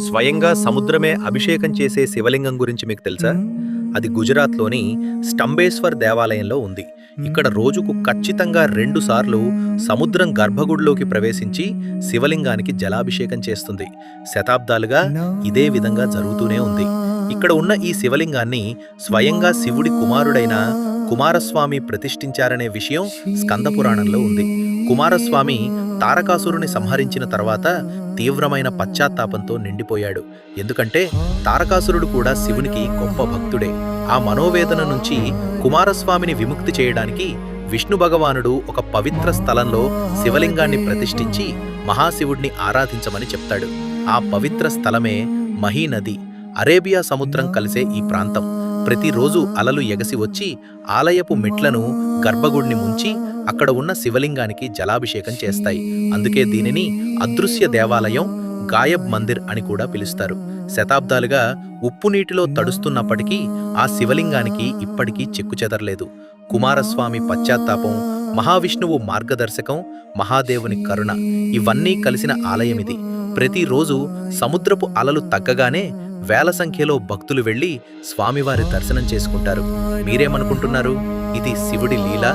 స్వయంగా సముద్రమే అభిషేకం చేసే శివలింగం గురించి మీకు తెలుసా? అది గుజరాత్‌లోని స్టంబేశ్వర్ దేవాలయంలో ఉంది. ఇక్కడ రోజుకు ఖచ్చితంగా 2 సార్లు సముద్రం గర్భగుడిలోకి ప్రవేశించి శివలింగానికి జలాభిషేకం చేస్తుంది. శతాబ్దాలుగా ఇదే విధంగా జరుగుతూనే ఉంది. ఇక్కడ ఉన్న ఈ శివలింగాన్ని స్వయంగా శివుడి కుమారుడైన కుమారస్వామి ప్రతిష్ఠించారనే విషయం స్కంద పురాణంలో ఉంది. కుమారస్వామి తారకాసురుని సంహరించిన తర్వాత తీవ్రమైన పశ్చాత్తాపంతో నిండిపోయాడు. ఎందుకంటే తారకాసురుడు కూడా శివునికి గొప్ప భక్తుడే. ఆ మనోవేదన నుంచి కుమారస్వామిని విముక్తి చేయడానికి విష్ణు భగవానుడు ఒక పవిత్ర స్థలంలో శివలింగాన్ని ప్రతిష్ఠించి మహాశివుడిని ఆరాధించమని చెప్తాడు. ఆ పవిత్ర స్థలమే మహీనది. అరేబియా సముద్రం కలిసే ఈ ప్రాంతం. ప్రతిరోజు అలలు ఎగసి వచ్చి ఆలయపు మెట్లను గర్భగుడిని ముంచి అక్కడ ఉన్న శివలింగానికి జలాభిషేకం చేస్తాయి. అందుకే దీనిని అదృశ్య దేవాలయం, గాయబ్ మందిర్ అని కూడా పిలుస్తారు. శతాబ్దాలుగా ఉప్పు నీటిలో తడుస్తున్నప్పటికీ ఆ శివలింగానికి ఇప్పటికీ చెక్కుచెదరలేదు. కుమారస్వామి పశ్చాత్తాపం, మహావిష్ణువు మార్గదర్శకం, మహాదేవుని కరుణ ఇవన్నీ కలిసిన ఆలయమిది. ప్రతిరోజు సముద్రపు అలలు తగ్గగానే వేల సంఖ్యలో భక్తులు వెళ్లి స్వామివారి దర్శనం చేసుకుంటారు. మీరేమనుకుంటున్నారు? ఇది శివుడి లీల?